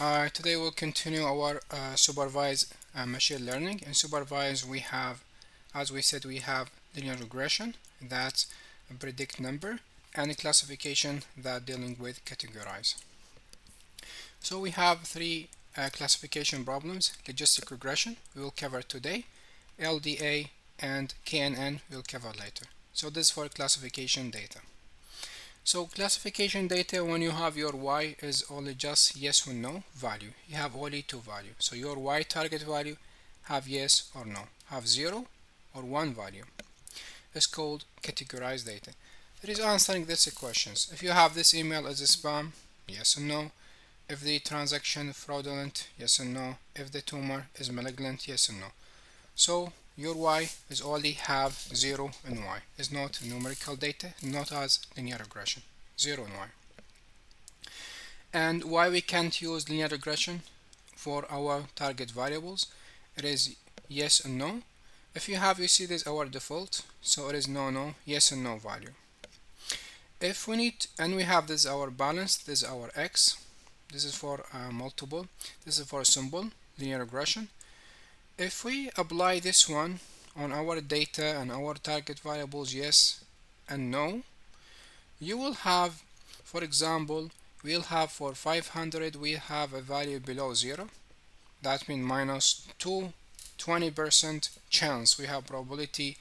Today we'll continue our supervised machine learning. In supervised, we have, as we said, we have linear regression that predict number and classification that dealing with categorize. So we have three classification problems: logistic regression we will cover today, LDA, and KNN we'll cover later. So this is for classification data. So classification data, when you have your y is only just yes or no value, you have only two values. So your y target value have yes or no, have 0 or 1 value. It's called categorized data. It is answering these questions. If you have this email as a spam, yes or no. If the transaction fraudulent, yes or no. If the tumor is malignant, yes or no. So your y is only have 0 and y. It's not numerical data, not as linear regression. 0 and y. And why we can't use linear regression for our target variables? It is yes and no. If you have, you see this our default, so it is no, yes and no value. If we need, and we have this our balance, this is our x, this is for multiple, this is for symbol, linear regression. If we apply this one on our data and our target variables yes and no, you will have, for example, we'll have for 500 we have a value below 0. That means minus 20% chance we have probability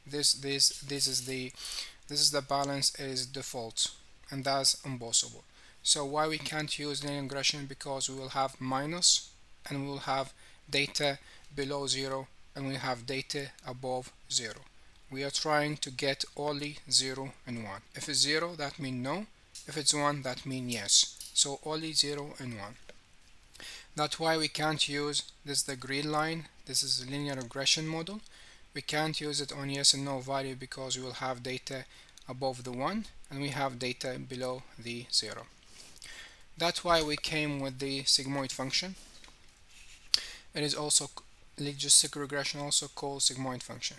this is the balance is default, and that's impossible. So why we can't use linear regression? Because we will have minus and we will have data below 0 and we have data above 0. We are trying to get only 0 and 1. If it's 0, that means no. If it's 1, that means yes. So only 0 and 1. That's why we can't use this, the green line. This is a linear regression model. We can't use it on yes and no value because we will have data above the 1 and we have data below the 0. That's why we came with the sigmoid function. It is also logistic regression, also called sigmoid function.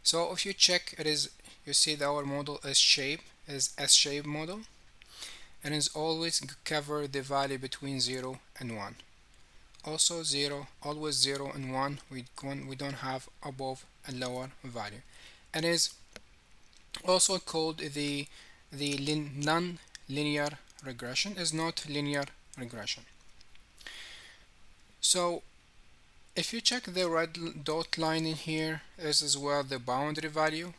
So if you check, it is, you see that our model is S-shaped model, and is always cover the value between 0 and 1. Also 0, always 0 and 1, we don't have above and lower value. And is also called the non-linear regression, is not linear regression. So if you check the red dot line in here, is as well the boundary value.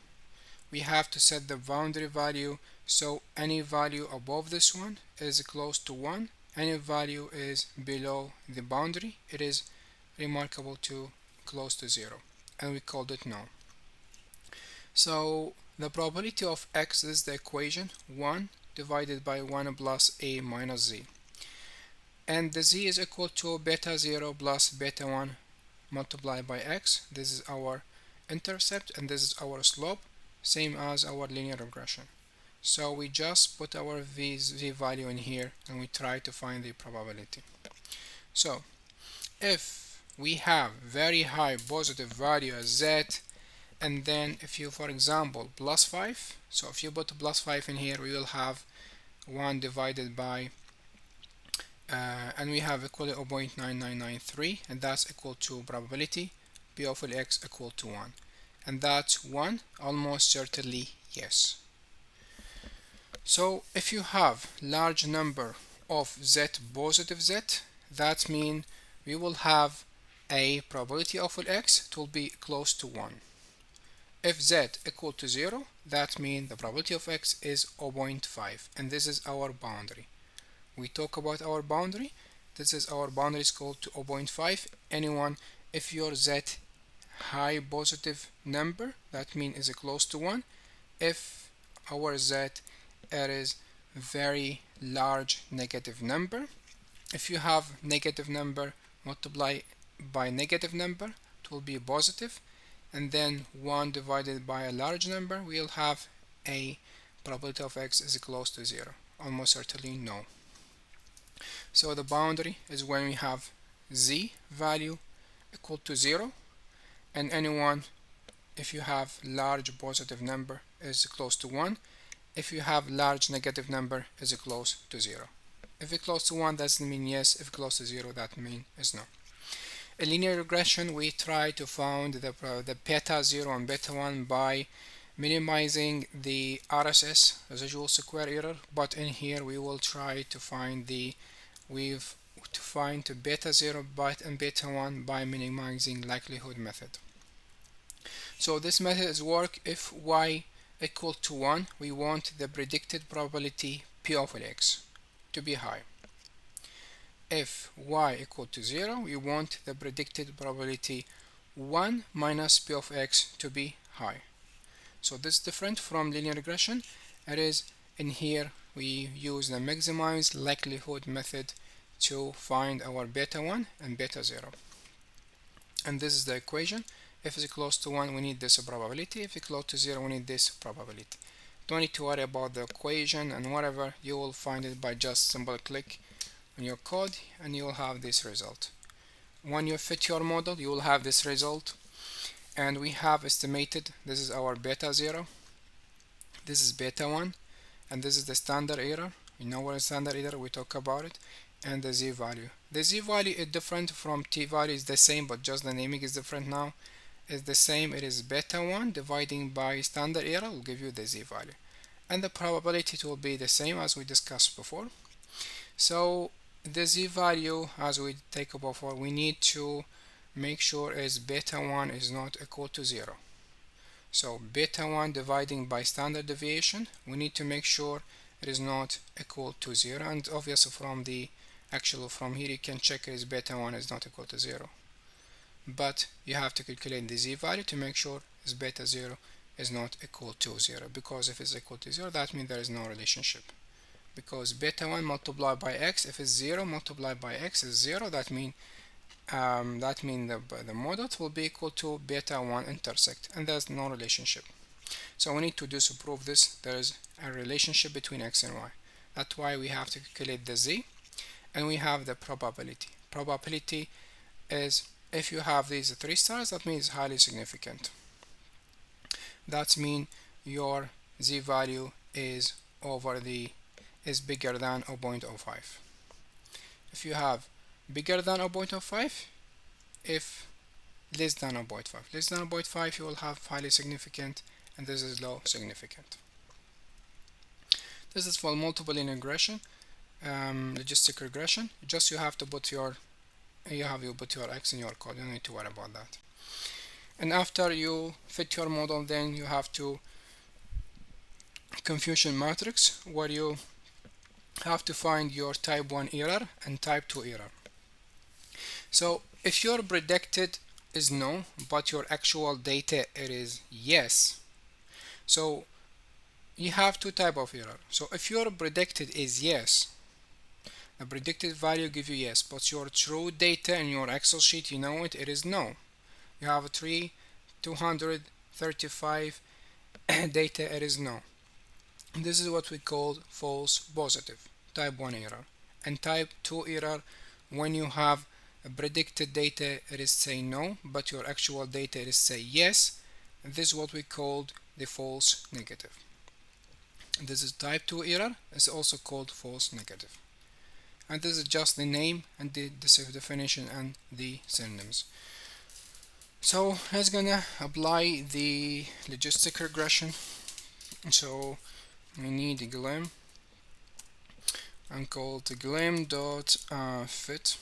We have to set the boundary value, so any value above this one is close to 1. Any value is below the boundary, it is remarkable to close to 0, and we called it no. So the probability of x is the equation 1 divided by 1 plus a minus z, and the z is equal to beta 0 plus beta 1 multiplied by x. This is our intercept and this is our slope, same as our linear regression. So we just put our v value in here and we try to find the probability. So if we have very high positive value as z, and then if you, for example, plus 5, so if you put plus 5 in here, we will have 1 divided by and we have equal to 0.9993, and that's equal to probability p of x equal to 1, and that's 1, almost certainly yes. So if you have large number of z positive z, that means we will have a probability of x, it will be close to 1. If z equal to 0, that means the probability of x is 0.5, and this is our boundary. We talk about our boundary. This is our boundary is called to 0.5. Anyone, if your z high positive number, that means is close to 1. If our z it is very large negative number, if you have negative number multiply by negative number, it will be positive, and then 1 divided by a large number, we'll have a probability of x is close to 0, almost certainly no. So the boundary is when we have z value equal to 0, and anyone, if you have large positive number, is close to 1. If you have large negative number, is close to 0. If it's close to 1, that means yes. If close to 0, that means is no. In linear regression, we try to find the beta 0 and beta 1 by minimizing the RSS, residual square error, but in here we will try to find the beta 0 and beta 1 by minimizing likelihood method. So this method is work if y equal to 1, we want the predicted probability p of x to be high. If y equal to 0, we want the predicted probability 1 minus p of x to be high. So this is different from linear regression. It is in here we use the maximized likelihood method to find our beta 1 and beta 0. And this is the equation. If it's close to 1, we need this probability. If it's close to 0, we need this probability. Don't need to worry about the equation and whatever. You will find it by just simple click on your code and you will have this result. When you fit your model, you will have this result. And we have estimated, this is our beta 0, this is beta 1, and this is the standard error. You know what is standard error, we talk about it, and the z-value. The z-value is different from t-value, is the same, but just the naming is different now. It's the same, it is beta 1 dividing by standard error will give you the z-value. And the probability will be the same as we discussed before. So the z-value, as we take up before, we need to make sure is beta 1 is not equal to 0. So beta 1 dividing by standard deviation, we need to make sure it is not equal to 0, and obviously from here you can check is beta 1 is not equal to 0. But you have to calculate the z-value to make sure is beta 0 is not equal to 0, because if it's equal to 0, that means there is no relationship. Because beta 1 multiplied by x, if it's 0 multiplied by x is 0, that means the model will be equal to beta 1 intersect, and there's no relationship. So we need to disprove this. There is a relationship between x and y. That's why we have to calculate the z, and we have the probability. Probability is if you have these 3 stars, that means highly significant. That means your z-value is bigger than 0.05. If you have bigger than 0.05, if less than 0.5, you will have highly significant, and this is low significant. This is for multiple linear regression, logistic regression. Just you have to put your x in your code. You don't need to worry about that. And after you fit your model, then you have to confusion matrix, where you have to find your type 1 error and type 2 error. So if your predicted is no, but your actual data it is yes, so you have 2 type of error. So if your predicted is yes, the predicted value give you yes, but your true data in your Excel sheet, you know it is no. You have 235 data, it is no. This is what we call false positive, type 1 error. And type 2 error, when you have a predicted data, it is say no, but your actual data it is say yes. And this is what we called the false negative. This is type 2 error, it's also called false negative. And this is just the name and the definition and the synonyms. So let's gonna apply the logistic regression. So we need a glim and called glim.fit.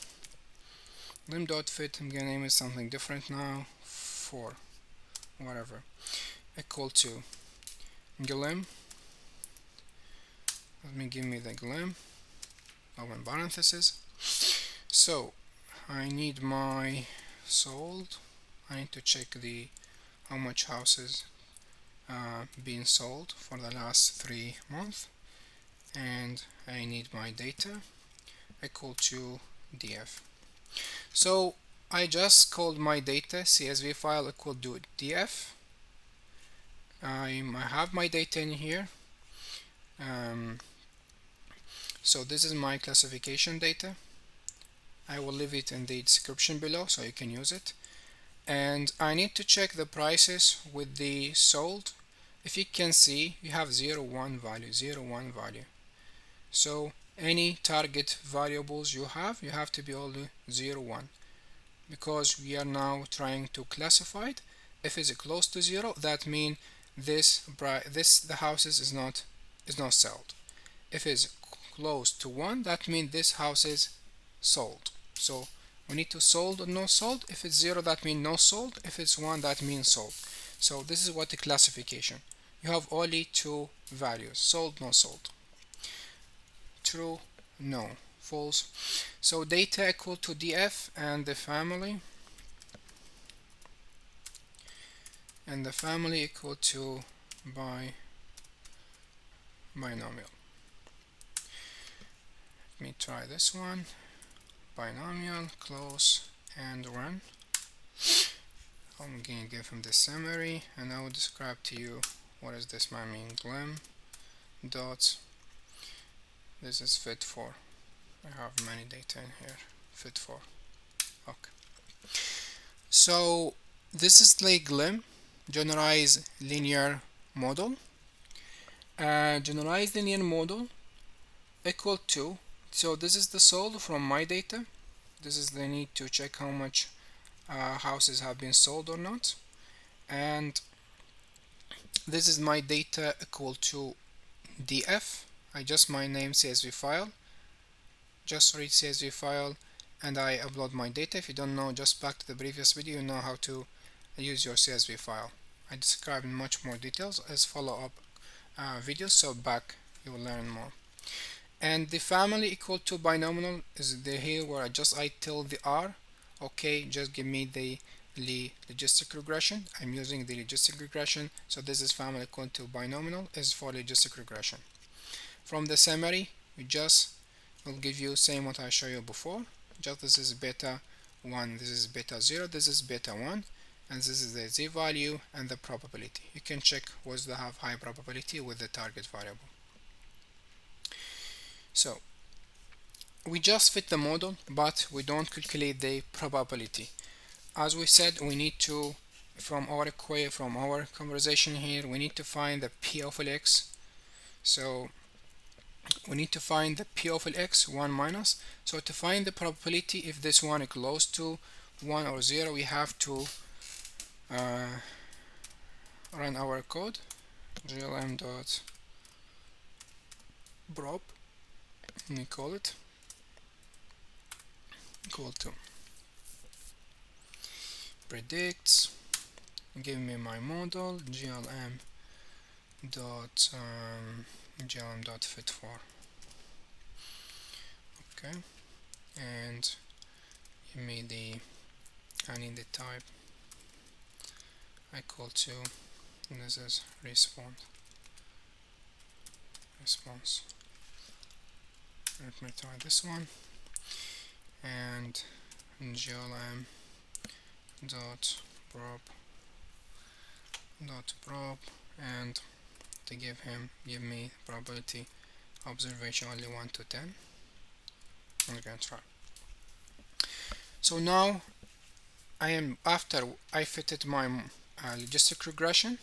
Glim.fit, I'm gonna name it something different now, for whatever, equal to glim. Let me give me the glim, open parenthesis. So I need my sold. I need to check how much houses being sold for the last 3 months, and I need my data equal to df. So I just called my data CSV file equal to df. I have my data in here. So this is my classification data. I will leave it in the description below so you can use it. And I need to check the prices with the sold. If you can see, you have 0, 1 value, 0, 1 value. So any target variables you have to be only 0 1, because we are now trying to classify it. If it's close to 0, that means the houses is not sold. If it's close to 1, that means this house is sold. So we need to sold or no sold. If it's 0, that means no sold. If it's 1, that means sold. So this is what the classification. You have only two values: sold, no sold. True, no, false. So data equal to df, and the family equal to binomial. Let me try this one. Binomial, close, and run. I'm going to give him the summary, and I will describe to you what is this mean. Glim dots. This is fit for. I have many data in here. Fit for. Okay. So this is the GLIM, generalized linear model. Generalized linear model equal to. So this is the sold from my data. This is the need to check how much houses have been sold or not, and this is my data equal to df. I just my name CSV file, just read CSV file, and I upload my data. If you don't know, just back to the previous video, you know how to use your CSV file. I describe in much more details as follow-up videos, so back you will learn more. And the family equal to binomial is the here where I tell the R, okay, just give me the logistic regression. I'm using the logistic regression, so this is family equal to binomial is for logistic regression. From the summary, we just will give you same what I showed you before. Just this is beta 1, this is beta 0, this is beta 1, and this is the z value and the probability. You can check whether they have high probability with the target variable. So we just fit the model, but we don't calculate the probability. As we said, we need to, from our conversation here, we need to find the p of x. So we need to find the p of x, 1 minus. So to find the probability, if this one is close to 1 or 0, we have to run our code, glm.prop, and we call it equal to predicts, give me my model, glm.fit for, okay, and give me I need the type equal to, and this is response. Let me try this one, and glm dot prop, and to give me probability observation only 1 to 10. I'm gonna try. So now after I fitted my logistic regression,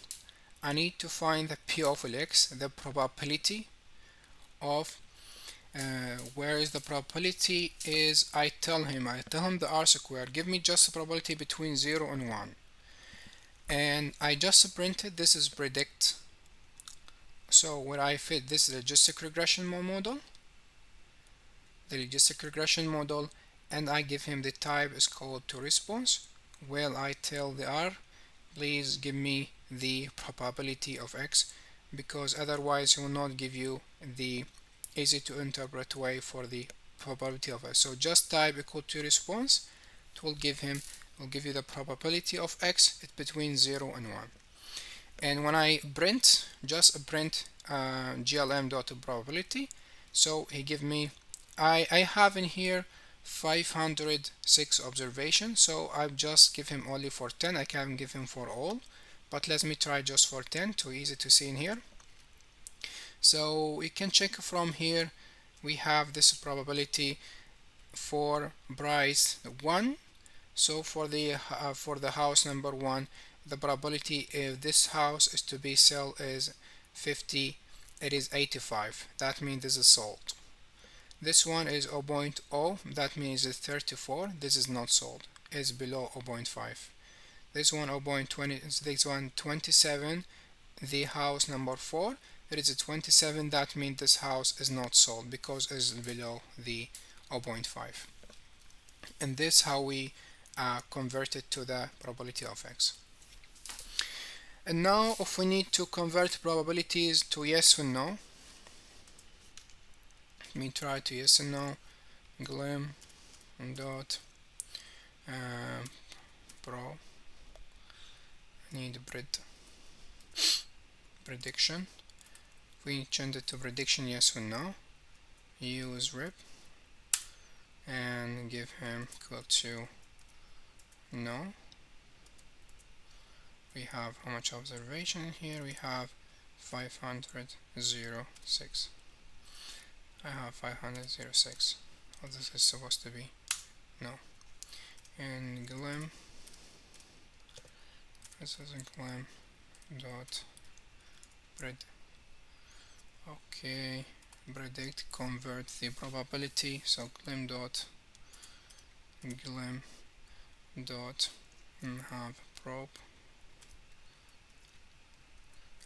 I need to find the p of x, the probability of where is the probability is. I tell him the r squared, give me just the probability between 0 and 1, and I just printed this is predict. So where I fit this is the logistic regression model, and I give him the type is called to response. Well, I tell the r, please give me the probability of x, because otherwise he will not give you the easy to interpret way for the probability of x. So just type equal to response, it will give you the probability of x. It's between 0 and 1. And when I print, just print glm.probability, so he give me, I have in here 506 observations, so I just give him only for 10. I can't give him for all, but let me try just for 10, too easy to see in here. So we can check from here. We have this probability for price 1. So for the house number 1, the probability if this house is to be sold is 50, it is 85. That means this is sold. This one is 0.0, that means it's 34. This is not sold, it's below 0.5. This one 0.20, this one 27, the house number 4, it is a 27, that means this house is not sold because it's below the 0.5. And this is how we convert it to the probability of x. And now if we need to convert probabilities to yes or no, let me try to yes and no. Glim dot pro, need prediction. We change it to prediction yes or no. Use rip and give him equal to no. We have how much observation here? We have 506. I have 506. Oh, this is supposed to be no. And glim, this is a glim dot pred. Okay, predict, convert the probability. So glim dot have probe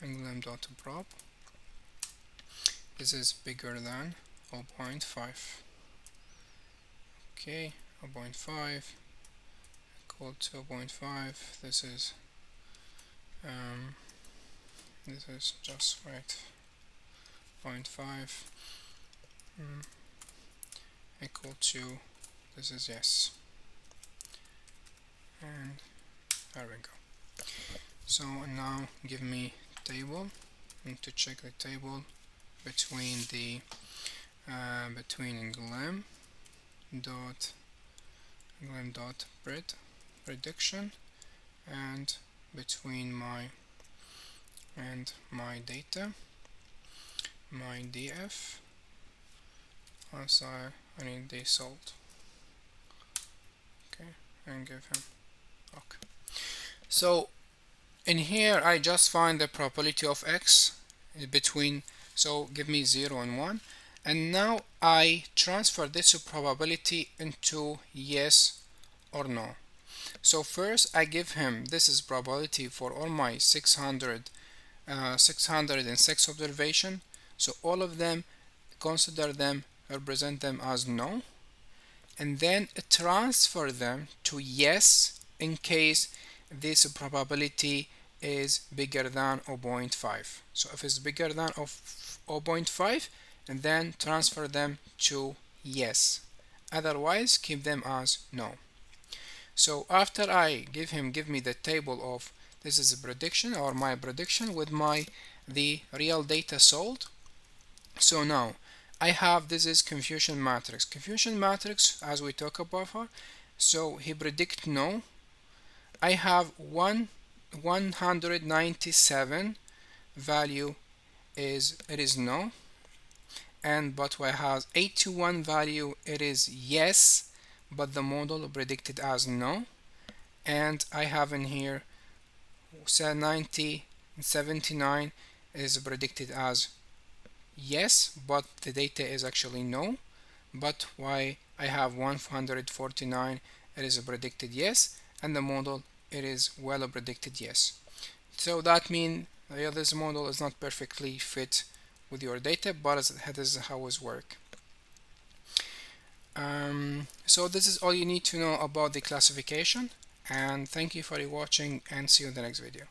and glim dot probe. This is bigger than 0.5. Okay, 0.5 equal to 0.5. This is just right. 0.5 equal to, this is yes, and there we go. So now give me table. I need to check the table between the between glim dot prediction and between my data, my df. Also I need the salt. Okay, and give him okay. So in here I just find the probability of x between, so give me 0 and 1, and now I transfer this probability into yes or no. So first I give him, this is probability for all my 606 observation, so all of them, consider them, represent them as no, and then transfer them to yes in case this probability is bigger than 0.5. So if it's bigger than 0.5, and then transfer them to yes, otherwise keep them as no. So after I give me the table of, this is a prediction or my prediction with the real data sold. So now I have, this is confusion matrix. Confusion matrix, as we talked about before, so he predict no. I have 197 value is, it is no, and but I have 81 value, it is yes, but the model predicted as no, and I have in here 79 is predicted as yes, but the data is actually no. But why I have 149, it is predicted yes, and the model, it is well predicted yes. So that means this model is not perfectly fit with your data, but that is how it works. So this is all you need to know about the classification, and thank you for watching, and see you in the next video.